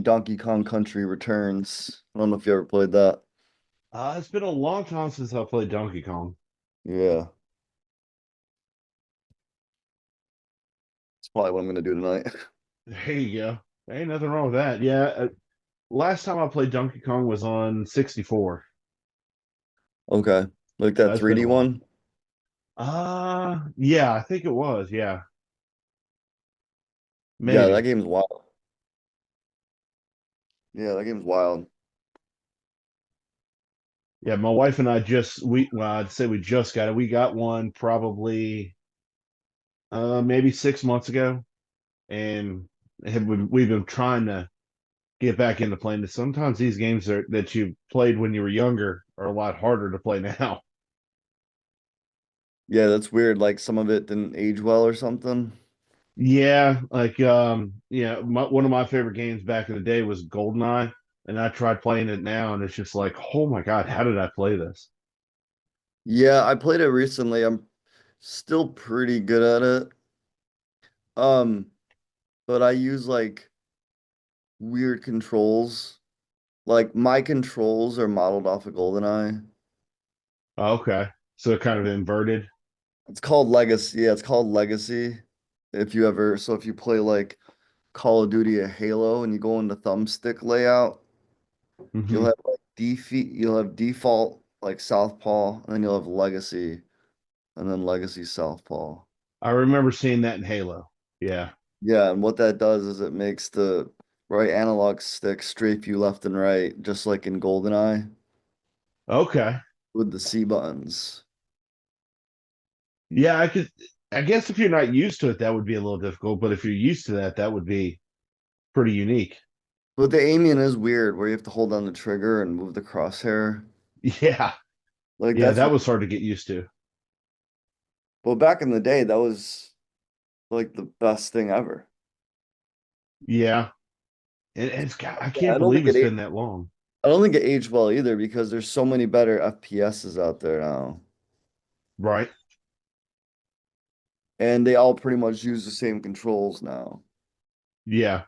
Donkey Kong Country Returns. I don't know if you ever played that. It's been a long time since I played Donkey Kong. Yeah, it's probably what I'm gonna do tonight. There you go. Ain't nothing wrong with that. Yeah. Last time I played Donkey Kong was on 64. Okay, like So that it's been a 3D while. one. Yeah, I think it was. Yeah, Yeah, that maybe. game's wild. Yeah, that game's wild. Yeah, my wife and I well, I'd say we just got it. We got one probably maybe 6 months ago, and we've been trying to get back into playing this. Sometimes these games that you played when you were younger are a lot harder to play now. Yeah, that's weird. Like some of it didn't age well or something. Yeah, like yeah, one of my favorite games back in the day was GoldenEye, and I tried playing it now, and it's just like, oh my God, how did I play this? Yeah, I played it recently. I'm still pretty good at it. Um, but I use like weird controls. Like my controls are modeled off of GoldenEye. Okay, so kind of inverted. It's called Legacy. Yeah, it's called Legacy. If you play like Call of Duty or Halo and you go into thumbstick layout, you'll Hmm. have like you'll have default like Southpaw, and then you'll have Legacy, and then Legacy Southpaw. I remember seeing that in Halo. Yeah. Yeah, and what that does is it makes the right analog stick strafe you left and right, just like in GoldenEye Okay. with the C buttons. Yeah, I could. I guess if you're not used to it, that would be a little difficult. But if you're used to that, that would be pretty unique. But the aiming is weird, where you have to hold down the trigger and move the crosshair. Yeah. Like Yeah, that's that was hard to get used to. well, back in the day, that was like the best thing ever. Yeah. And I Yeah, can't believe it's been that long. I don't think it aged well either because there's so many better FPSs out there now. Right. And they all pretty much use the same controls now. Yeah.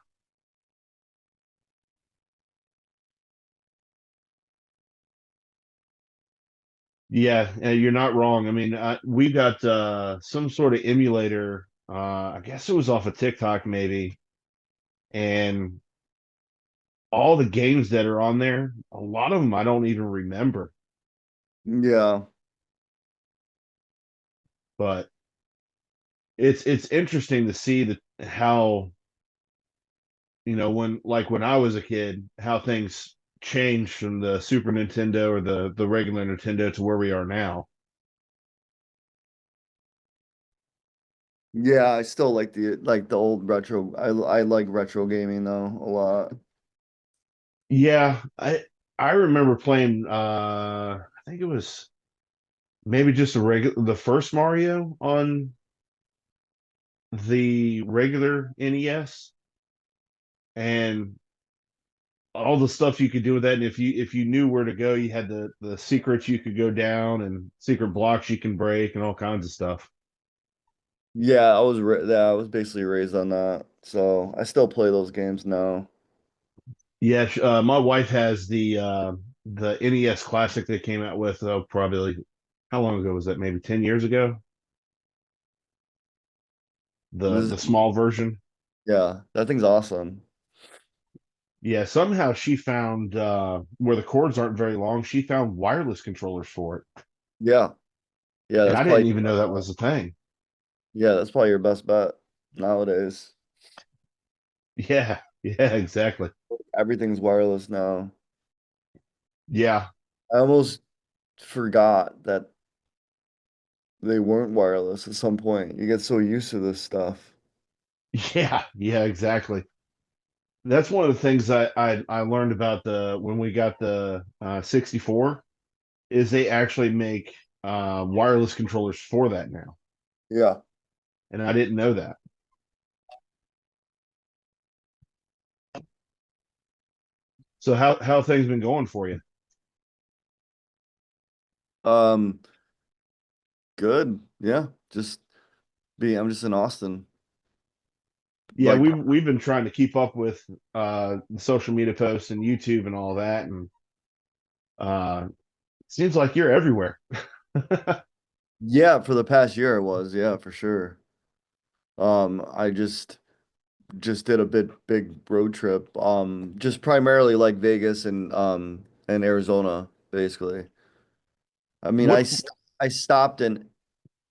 Yeah, you're not wrong. I mean, we got some sort of emulator. I guess it was off of TikTok, maybe, and all the games that are on there, a lot of them I don't even remember. Yeah. But it's interesting to see that how when I was a kid, how things changed from the Super Nintendo or the regular Nintendo to where we are now. Yeah, I still like the old retro. I like retro gaming though a lot. Yeah, I remember playing. I think it was maybe just the first Mario on the regular NES, and all the stuff you could do with that. And if you knew where to go, you had the secrets you could go down and secret blocks you can break and all kinds of stuff. I was basically raised on that. So I still play those games now. Yeah, my wife has the NES Classic they came out with. Probably how long ago was that? Maybe 10 years ago. The This the is, small version. yeah, that thing's awesome. Yeah, somehow she found where the cords aren't very long. She found wireless controllers for it, Yeah. Yeah, and that's I probably didn't even know that was a thing. yeah, that's probably your best bet nowadays. Yeah, yeah, exactly. Everything's wireless now. Yeah, I almost forgot that they weren't wireless at some point. You get so used to this stuff. yeah, yeah, exactly. That's one of the things I learned about the when we got the 64 is they actually make wireless controllers for that now, Yeah. and I didn't know that. So how things been going for you? Um, good. Yeah. I'm just in Austin. Yeah, Like, we've been trying to keep up with the social media posts and YouTube and all that, and uh, it seems like you're everywhere. yeah, for the past year it was, yeah, for sure. I just did a big road trip. Just primarily like Vegas and Arizona, basically. I mean, What? I stopped in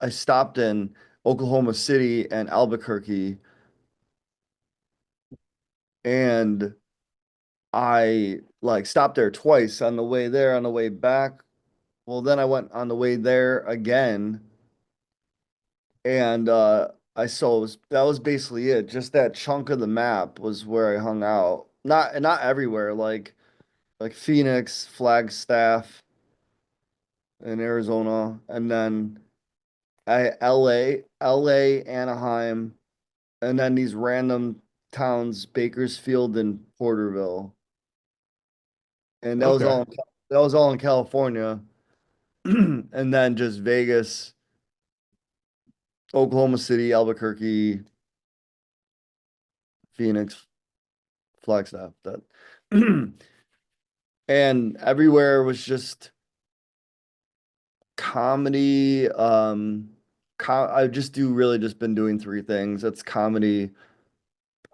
I stopped in Oklahoma City and Albuquerque, and I like stopped there twice on the way there, on the way back. Well, then I went on the way there again, and I saw that was basically it. Just that chunk of the map was where I hung out. Not everywhere, like Phoenix, Flagstaff in Arizona, and then LA, Anaheim, and then these random towns, Bakersfield and Porterville. And Okay, that was all in California. And then just Vegas, Oklahoma City, Albuquerque, Phoenix, Flagstaff. That and everywhere was just comedy. I just do really just been doing three things. That's comedy,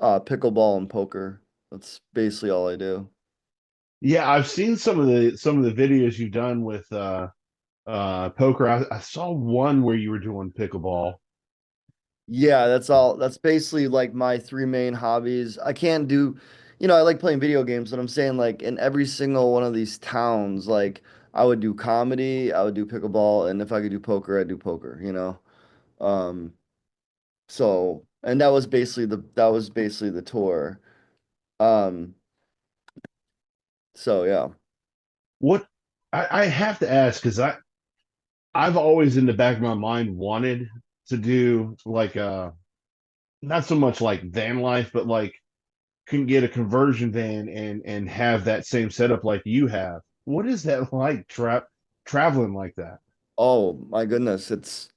pickleball, and poker. That's basically all I do. yeah, I've seen some of the videos you've done with poker. I saw one where you were doing pickleball. Yeah, that's all. That's basically like my three main hobbies. I can't do, I like playing video games, but I'm saying like in every single one of these towns, like I would do comedy, I would do pickleball, and if I could do poker, I'd do poker. Um, and that was basically the tour. Um, so yeah. What I have to ask because I've always in the back of my mind wanted to do like not so much like van life, but like can get a conversion van and have that same setup like you have. What is that like traveling like that? Oh my goodness, it's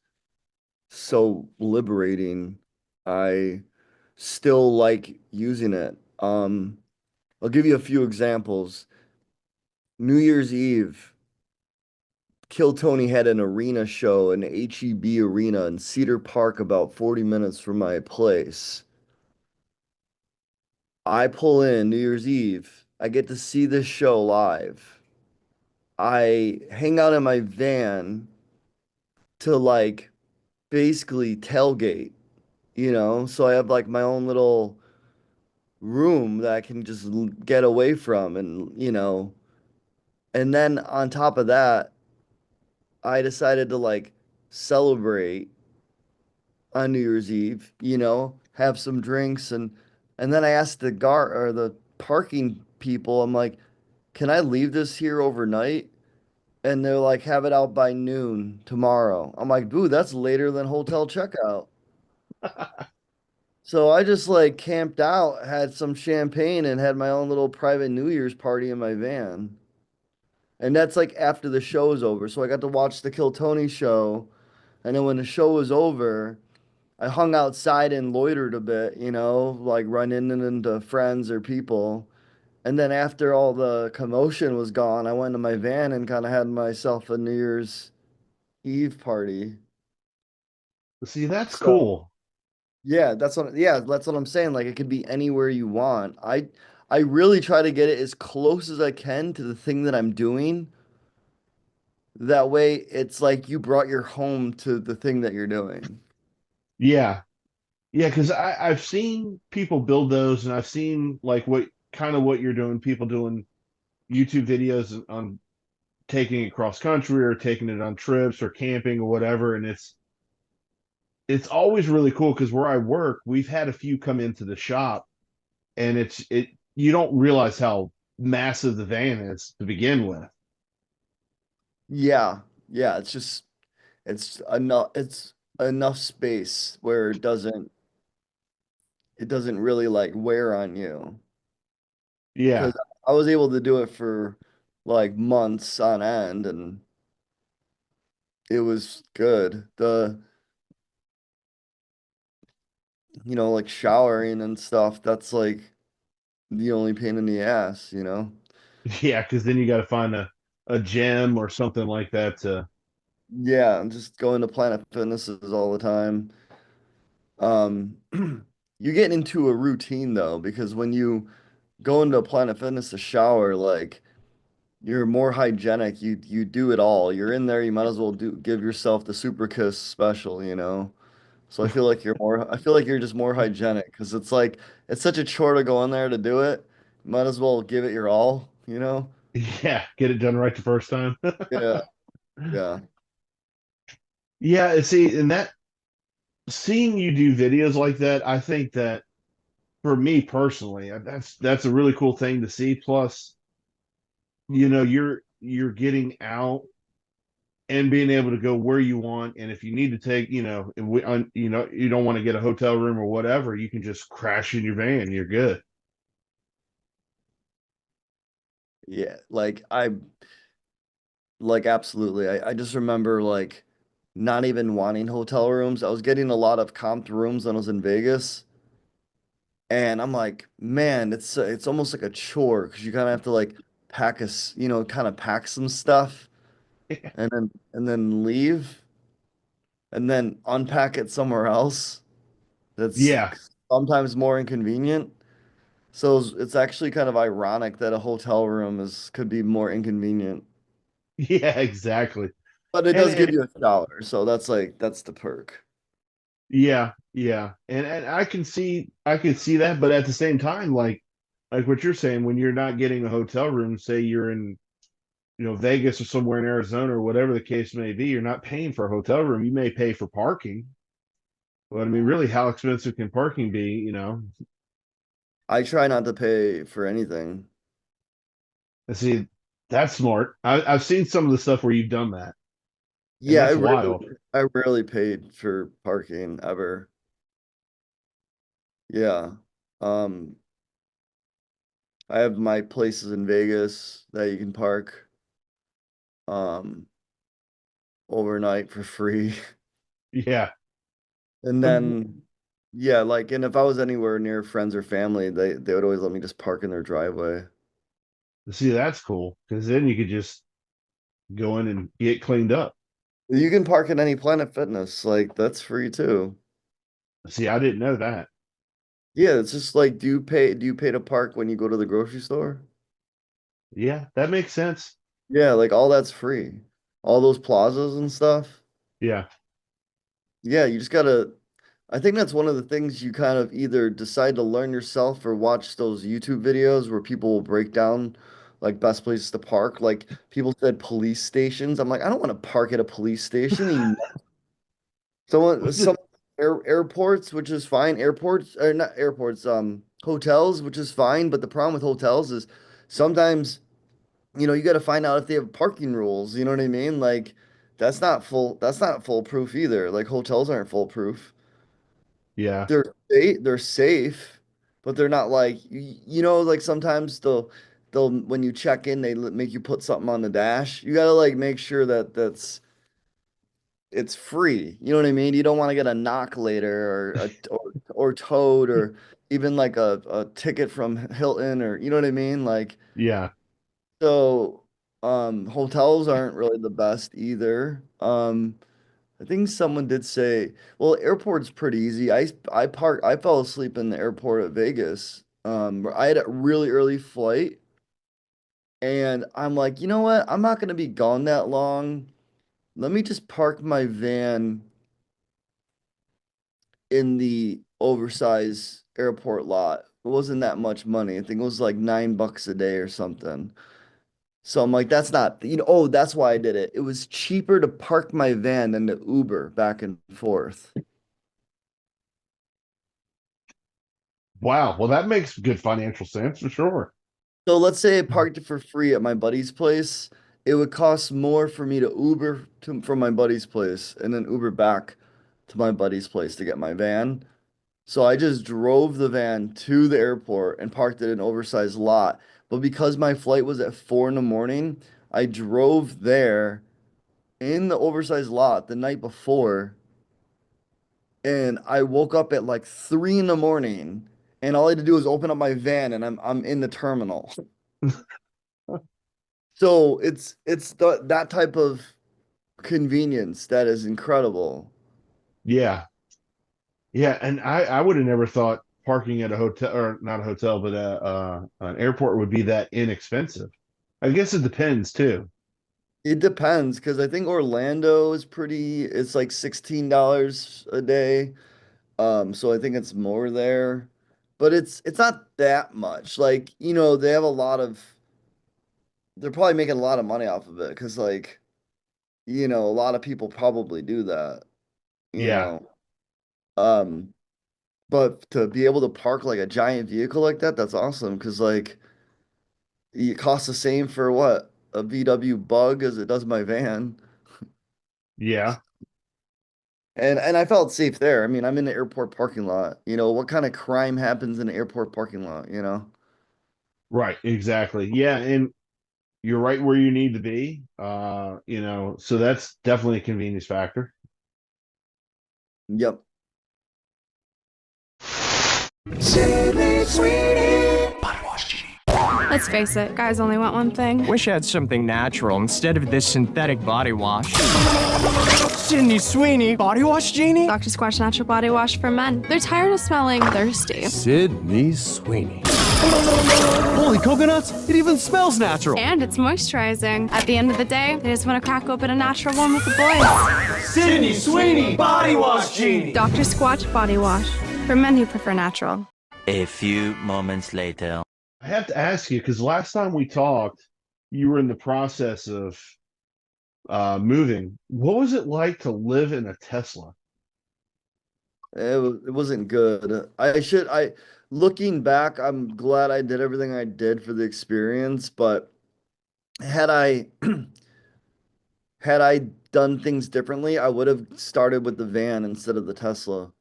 so liberating. I still like using it. I'll give you a few examples. New Year's Eve, Kill Tony had an arena show, an HEB arena in Cedar Park, about 40 minutes from my place. I pull in New Year's Eve. I get to see this show live. I hang out in my van to like basically tailgate, So I have like my own little room that I can just get away from and then on top of that, I decided to like celebrate on New Year's Eve, have some drinks and then I asked the guard or the parking people, I'm like, "Can I leave this here overnight?" And they're like, "Have it out by noon tomorrow." I'm like, "Boo, that's later than hotel checkout." So I just like camped out, had some champagne and had my own little private New Year's party in my van. And that's like after the show's over. So I got to watch the Kill Tony show. And then when the show was over, I hung outside and loitered a bit, like running into friends or people. And then after all the commotion was gone, I went to my van and kind of had myself a New Year's Eve party. See, that's So cool. yeah, that's what I'm saying. Like it could be anywhere you want. I really try to get it as close as I can to the thing that I'm doing. That way it's like you brought your home to the thing that you're doing. Yeah. Yeah, because I've seen people build those and I've seen like what you're doing, people doing YouTube videos on taking it cross country or taking it on trips or camping or whatever. And it's always really cool because where I work, we've had a few come into the shop and it you don't realize how massive the van is to begin with. Yeah. Yeah, it's enough space where it doesn't really like wear on you. Because Yeah. I was able to do it for like months on end and it was good. like showering and stuff, that's like the only pain in the ass, you know? Yeah, because then you got to find a gym or something like that to. Yeah, I'm just going to Planet Fitnesses all the time. Um, you get into a routine though, because when you go into Planet Fitness to shower, like you're more hygienic. You do it all. You're in there, you might as well do give yourself the super kiss special, you know? So I feel like you're just more hygienic because it's like it's such a chore to go in there to do it. Might as well give it your all, you know? Yeah, get it done right the first time. Yeah, yeah. Yeah, see, and that seeing you do videos like that, I think that for me personally, that's a really cool thing to see. Plus, you're getting out and being able to go where you want, and if you need to take, if you don't want to get a hotel room or whatever, you can just crash in your van. You're good. Yeah, like absolutely. I just remember like not even wanting hotel rooms. I was getting a lot of comped rooms when I was in Vegas. And I'm like, man, it's almost like a chore because you kind of have to like kind of pack some stuff and then leave and then unpack it somewhere else. That's Yeah, sometimes more inconvenient. So it's actually kind of ironic that a hotel room is could be more inconvenient, yeah, exactly. but it And, does and give you a shower. So that's the perk. yeah, yeah, and I can see that, but at the same time, like what you're saying, when you're not getting a hotel room, say you're in Vegas or somewhere in Arizona or whatever the case may be, you're not paying for a hotel room. You may pay for parking, but I mean, really, how expensive can parking be? I try not to pay for anything. And see, that's smart. I've seen some of the stuff where you've done that, and Yeah, that's wild. I rarely paid for parking ever. Yeah. Um, I have my places in Vegas that you can park um overnight for free. Yeah. And then yeah, like and if I was anywhere near friends or family, they would always let me just park in their driveway. See, that's cool because then you could just go in and get cleaned up. You can park at any Planet Fitness, like that's free too. See, I didn't know that. Yeah, it's just like do you pay to park when you go to the grocery store? Yeah, that makes sense. Yeah, like all that's free. All those plazas and stuff. Yeah. Yeah, you just gotta I think that's one of the things you kind of either decide to learn yourself or watch those YouTube videos where people will break down like best places to park. Like people said police stations. I'm like, I don't want to park at a police station. Some airports, which is fine. Airports or not airports, hotels, which is fine. But the problem with hotels is sometimes, you got to find out if they have parking rules. You know what I mean? Like that's not foolproof either. Like hotels aren't foolproof. Yeah. They're safe, but they're not like like sometimes they'll when you check in make you put something on the dash. You gotta like make sure that it's free. You know what I mean? You don't want to get a knock later or towed or even like a ticket from Hilton or you know what I mean? Like Yeah. so hotels aren't really the best either. I think someone did say, well, airport's pretty easy. I fell asleep in the airport at Vegas. I had a really early flight and I'm like, you know what? I'm not gonna be gone that long. Let me just park my van in the oversized airport lot. It wasn't that much money. I think it was like $9 a day or something. So I'm like, that's not, oh, that's why I did it. It was cheaper to park my van than to Uber back and forth. Wow. Well, that makes good financial sense for sure. So let's say I parked it for free at my buddy's place. It would cost more for me to from my buddy's place and then Uber back to my buddy's place to get my van. So I just drove the van to the airport and parked it in an oversized lot. But because my flight was at 4 in the morning, I drove there in the oversized lot the night before and I woke up at like 3 in the morning, and all I had to do was open up my van, and I'm in the terminal. So it's that type of convenience that is incredible. Yeah. Yeah, and I would have never thought parking at a hotel, or not a hotel, but an airport would be that inexpensive. I guess it depends too. It depends because I think Orlando is pretty, it's like $16 a day. So I think it's more there. But it's not that much. Like, they have a lot of they're probably making a lot of money off of it because like, a lot of people probably do that, you Yeah, know. Um, but to be able to park like a giant vehicle like that, that's awesome because like it costs the same for what? A VW Bug as it does my van. yeah, And I felt safe there. I mean, I'm in the airport parking lot. What kind of crime happens in an airport parking lot? right, exactly. Yeah, and you're right where you need to be. So that's definitely a convenience factor. Yep. Let's face it, guys only want one thing. Wish I had something natural instead of this synthetic body wash. Sydney Sweeney, body wash genie? Dr. Squatch Natural Body Wash for men. They're tired of smelling thirsty. Sydney Sweeney. Holy coconuts, it even smells natural. And it's moisturizing. At the end of the day, they just want to crack open a natural one with the boys. Sydney Sweeney, body wash genie. Dr. Squatch Body Wash for men who prefer natural. A few moments later. I have to ask you because last time we talked, you were in the process of moving. What was it like to live in a Tesla? It wasn't good. Looking back, I'm glad I did everything I did for the experience, but had I had I done things differently, I would have started with the van instead of the Tesla.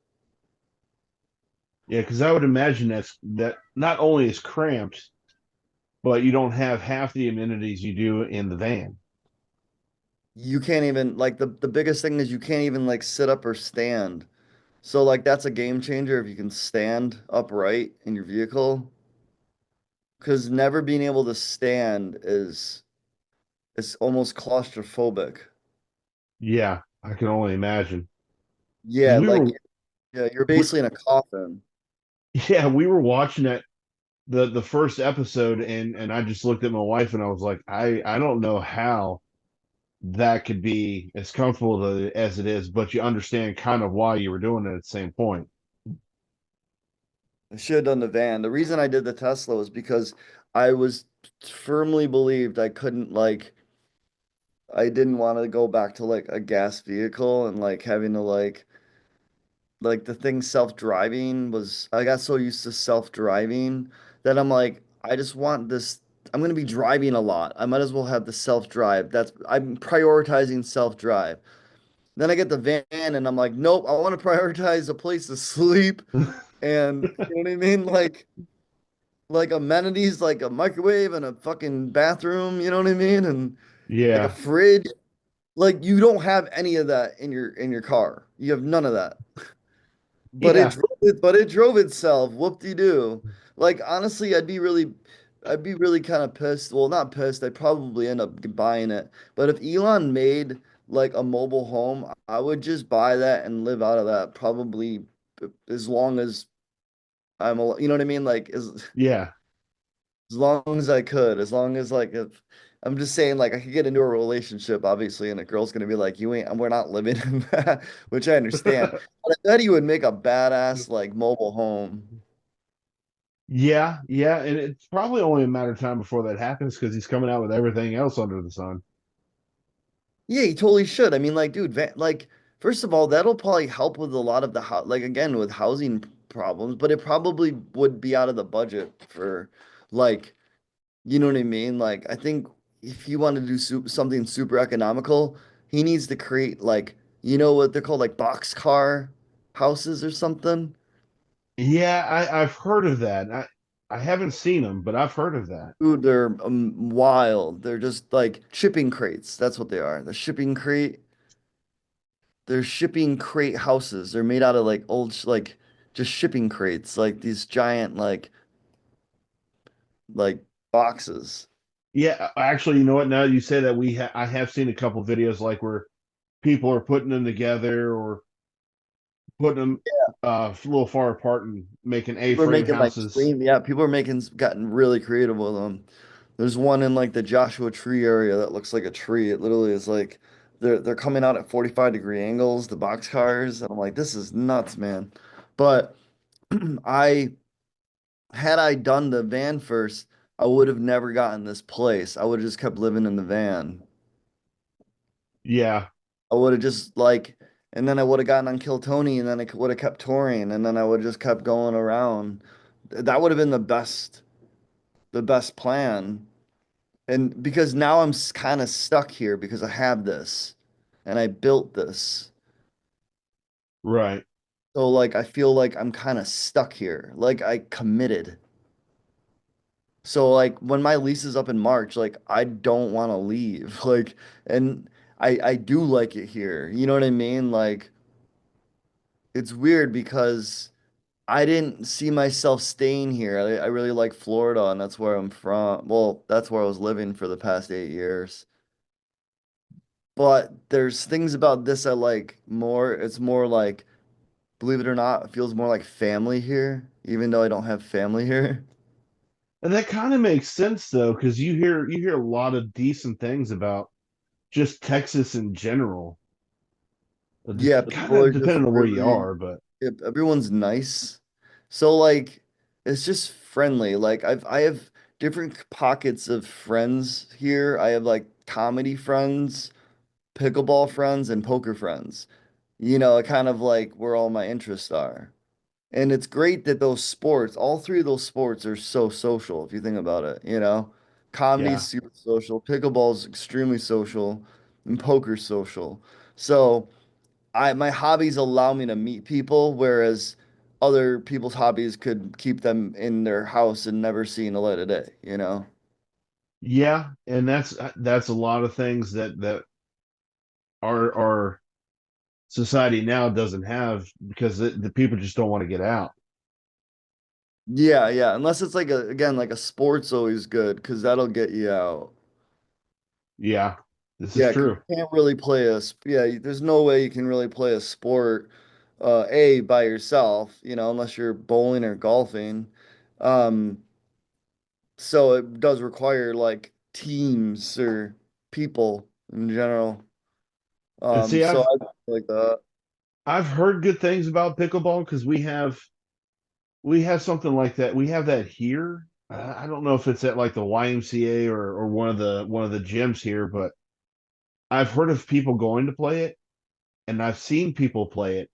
Yeah, because I would imagine that not only is cramped, but you don't have half the amenities you do in the van. You can't even like the biggest thing is you can't even like sit up or stand. So like that's a game changer if you can stand upright in your vehicle. Because never being able to stand is almost claustrophobic. Yeah, I can only imagine. Because Yeah, like yeah, you're we, basically in a coffin. yeah, we were watching that the first episode, and I just looked at my wife and I was like, I don't know how that could be as comfortable as it is, but you understand kind of why you were doing it at the same point. I should have done the van. The reason I did the Tesla was because I was firmly believed I didn't want to go back to like a gas vehicle and like having to like the thing self-driving was I got so used to self-driving that I'm like, I just want this. I'm gonna be driving a lot. I might as well have the self-drive. I'm prioritizing self-drive. Then I get the van and I'm like, nope, I want to prioritize a place to sleep and you know what I mean? Like amenities like a microwave and a fucking bathroom, you know what I mean? And like a Yeah, fridge. Like you don't have any of that in your car. You have none of that. yeah, But it drove itself. Whoop-de-doo. Like honestly, I'd be really kind of pissed. Well, not pissed. I'd probably end up buying it. But if Elon made like a mobile home, I would just buy that and live out of that probably as long as you know what I mean? Like yeah, as long as I could, as long as like if I'm just saying like I could get into a relationship, obviously, and a girl's gonna be like, you ain't, we're not living in that, which I understand. But I bet he would make a badass like mobile home. yeah, yeah. And it's probably only a matter of time before that happens because he's coming out with everything else under the sun. Yeah, he totally should. I mean, like, dude, like, first of all, that'll probably help with a lot of the like again with housing problems, but it probably would be out of the budget for like, you know what I mean? Like, I think if you want to do something super economical, he needs to create like, you know what they're called, like boxcar houses or something. Yeah, I've heard of that. I haven't seen them, but I've heard of that. Dude, they're wild. They're just like shipping crates. That's what they are. The shipping crate. they're shipping crate houses. They're made out of like old like just shipping crates, like these giant like boxes. Yeah, actually, you know what? Now you say that I have seen a couple videos like where people are putting them together or putting them a little far apart and making People are A-frame making like houses. frame, yeah, people are making gotten really creative with them. There's one in like the Joshua Tree area that looks like a tree. It literally is like they're coming out at 45-degree angles, the box cars, and I'm like, this is nuts, man. But I had I done the van first, I would have never gotten this place. I would have just kept living in the van. Yeah, I would have just like, and then I would have gotten on Kill Tony, and then I would have kept touring, and then I would have just kept going around. That would have been the best plan. And because now I'm kind of stuck here because I have this, and I built this. right. So like I feel like I'm kind of stuck here. Like I committed. So like when my lease is up in March, like I don't want to leave. Like and I do like it here. You know what I mean? Like it's weird because I didn't see myself staying here. I really like Florida and that's where I'm from. Well, that's where I was living for the past 8 years. But there's things about this I like more. It's more like, believe it or not, it feels more like family here, even though I don't have family here. And that kind of makes sense though, because you hear a lot of decent things about just Texas in general. Yeah, Kind people of are just depending on where you really, are, but if everyone's nice. So like it's just friendly. Like I have different pockets of friends here. I have like comedy friends, pickleball friends, and poker friends. You know, kind of like where all my interests are. And it's great that those sports, all three of those sports are so social if you think about it, you know. Comedy's yeah. super social, pickleball's extremely social, and poker's social. So I my hobbies allow me to meet people, whereas other people's hobbies could keep them in their house and never seeing the light of day, you know? Yeah, and that's a lot of things that our society now doesn't have because the people just don't want to get out. Yeah, yeah. Unless it's like a again, like a sport's always good because that'll get you out. Yeah, this is Yeah, because true. you can't really play yeah, there's no way you can really play a sport A by yourself, you know, unless you're bowling or golfing. Um, so it does require like teams or people in general. And see, So I've I like that. I've heard good things about pickleball because we have something like that. We have that here. I don't know if it's at like the YMCA or one of the gyms here, but I've heard of people going to play it and I've seen people play it,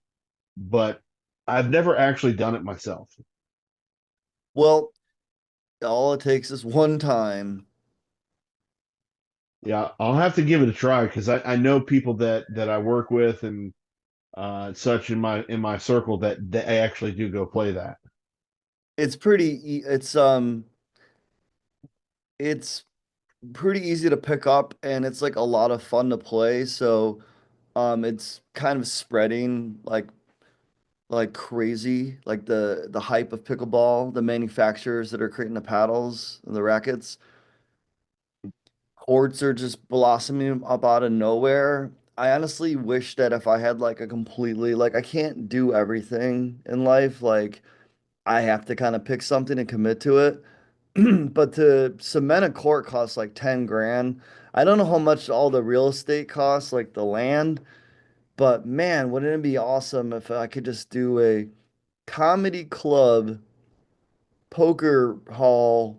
but I've never actually done it myself. Well, all it takes is one time. Yeah, I'll have to give it a try because I know people that I work with and such in my circle that I actually do go play that. It's it's pretty easy to pick up and it's like a lot of fun to play. So it's kind of spreading like crazy, like the hype of pickleball, the manufacturers that are creating the paddles and the rackets. Courts are just blossoming up out of nowhere. I honestly wish that if I had like a completely like I can't do everything in life. Like I have to kind of pick something and commit to it. But to cement a court costs like 10 grand. I don't know how much all the real estate costs, like the land, but man, wouldn't it be awesome if I could just do a comedy club, poker hall,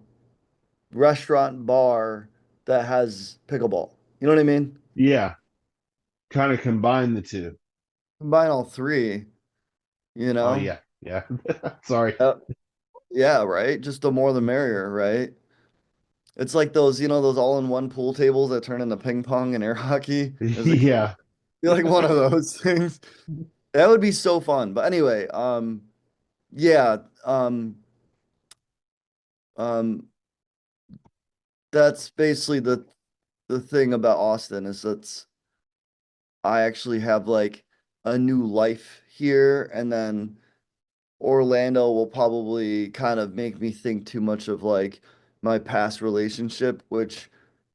restaurant, bar that has pickleball? You know what I mean? Yeah, kind of combine the two. Combine all three, you Oh know? yeah, yeah. Sorry. Uh, yeah, right? Just the more the merrier, right? It's like those, you know, those all-in-one pool tables that turn into ping pong and air hockey as a kid. Yeah. Be like one of those things. That would be so fun. But anyway, yeah, um, that's basically the thing about Austin is that's I actually have like a new life here, and then Orlando will probably kind of make me think too much of like my past relationship, which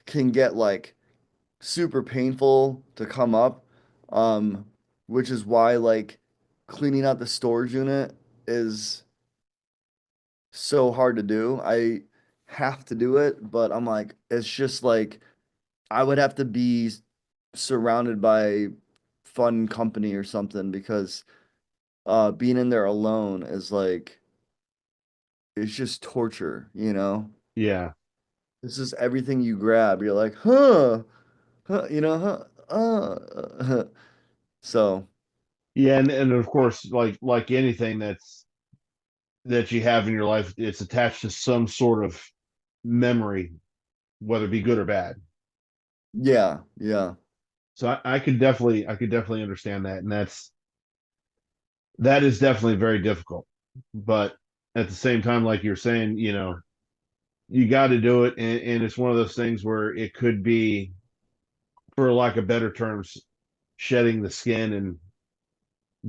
can get like super painful to come up. Um, which is why like cleaning out the storage unit is so hard to do. I have to do it, but I'm like, it's just like I would have to be surrounded by fun company or something because being in there alone is like it's just torture, you know? Yeah. This is everything you grab. You're like, huh, huh, you know, So, Yeah, and of course, like anything that you have in your life, it's attached to some sort of memory, whether it be good or bad. yeah, yeah. So I could definitely understand that, and that is definitely very difficult. But at the same time, like you're saying, you got to do it, and it's one of those things where it could be, for lack of better terms, shedding the skin and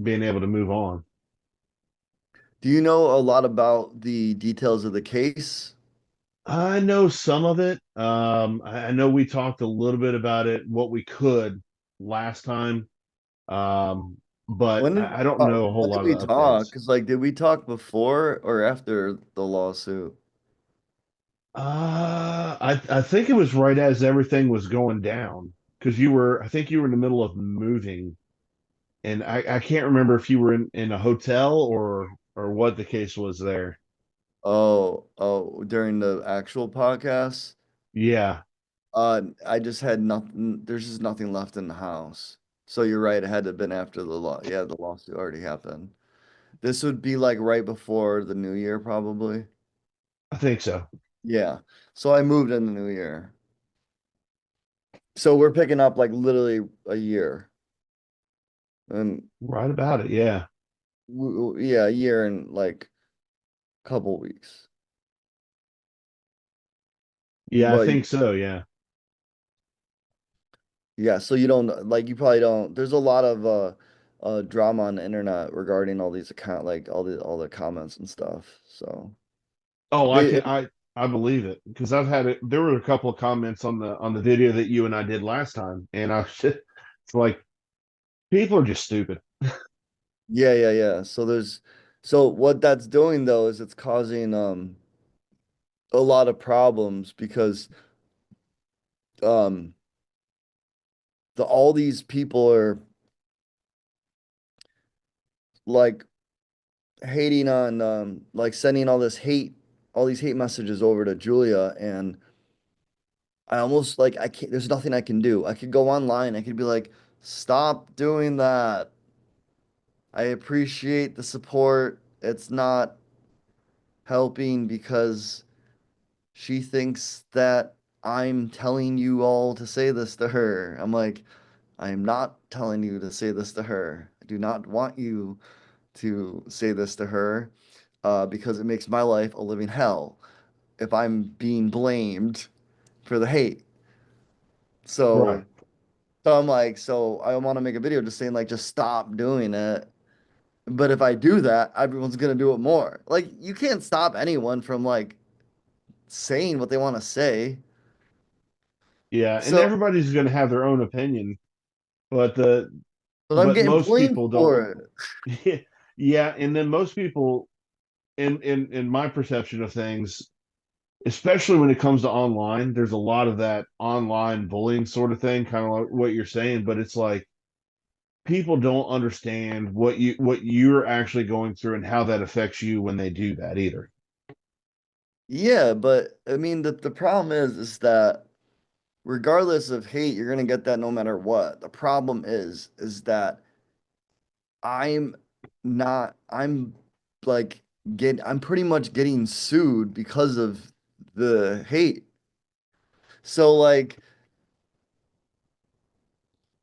being able to move on. Do you know a lot about the details of the case? I know some of it. I know we talked a little bit about it, what we could last time. Um, but I don't know a whole When did lot of we the talk? updates. Because like, did we talk before or after the lawsuit? I think it was right as everything was going down because I think you were in the middle of moving, and I can't remember if you were in a hotel or what the case was there. During the actual podcast? Yeah. I just had nothing. There's just nothing left in the house. So you're right. It had to have been after the law. Yeah, the lawsuit already happened. This would be like right before the new year, probably. I think so. Yeah. So I moved in the new year. So we're picking up like literally a year. And Right about it. Yeah. yeah, a year and like a couple weeks. Yeah, I But think so. Yeah. yeah, so you don't like you probably don't. There's a lot of drama on the internet regarding all these account like all the comments and stuff. So Oh, I they can I believe it because I've had it. There were a couple of comments on the video that you and I did last time, and I was just, it's like people are just stupid. yeah, yeah, yeah. So what that's doing though is it's causing a lot of problems because um all these people are like hating on like sending all these hate messages over to Julia, and I almost like I can't there's nothing I can do. I could go online, I could be like, stop doing that. I appreciate the support. It's not helping because she thinks that I'm telling you all to say this to her. I'm like, I am not telling you to say this to her. I do not want you to say this to her because it makes my life a living hell if I'm being blamed for the hate. Right. So, so I'm like, so I want to make a video just saying like, just stop doing it. But if I do that, everyone's gonna do it more. Like, you can't stop anyone from like saying what they want to say. Yeah, and So, everybody's going to have their own opinion, but the but I'm but getting most blamed people don't. for it. Yeah, and then most people, in my perception of things, especially when it comes to online, there's a lot of that online bullying sort of thing, kind of like what you're saying, but it's like people don't understand what you're actually going through and how that affects you when they do that either. Yeah, but I mean, the problem is that regardless of hate, you're gonna get that no matter what. The problem is that I'm I'm like I'm pretty much getting sued because of the hate. So like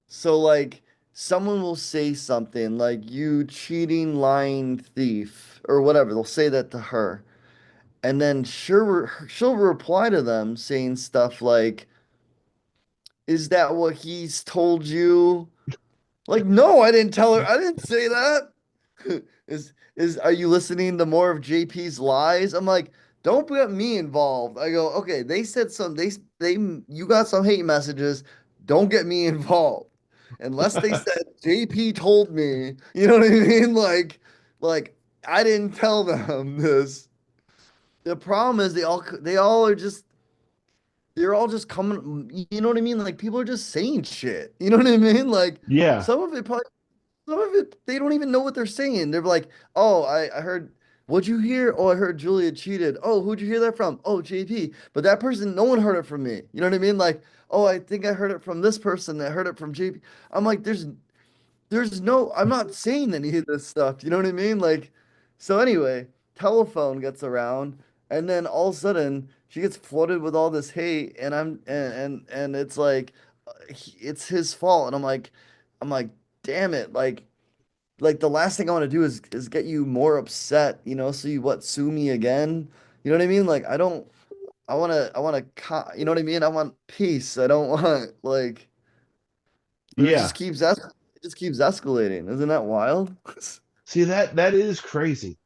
so like someone will say something like you cheating lying thief or whatever. They'll say that to her. And then she'll reply to them saying stuff like, is that what he's told you? Like, no, I didn't tell her. I didn't say that. Are you listening to more of JP's lies? I'm like, don't get me involved. I go, okay, they said some they you got some hate messages. Don't get me involved. Unless they said JP told me, you know what I mean? Like I didn't tell them this. The problem is they all are just they're all just coming, you know what I mean? Like people are just saying shit. You know what I mean? Like Yeah, some of it probably some of it, they don't even know what they're saying. They're like, oh, I heard, what'd you hear? Oh, I heard Julia cheated. Oh, who'd you hear that from? Oh, JP. But that person, no one heard it from me. You know what I mean? Like, oh, I think I heard it from this person. I heard it from JP. I'm like, there's no, I'm not saying any of this stuff. You know what I mean? Like, so anyway, telephone gets around, and then all of a sudden she gets flooded with all this hate, and and it's like, it's his fault, and I'm like, damn it, like the last thing I want to do is get you more upset, so you sue me again. You know what I mean? Like I don't you know what I mean? I want peace. I don't want but yeah. it just keeps escalating. Isn't that wild? See, that is crazy.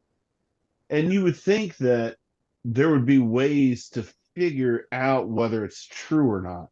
And you would think that there would be ways to figure out whether it's true or not.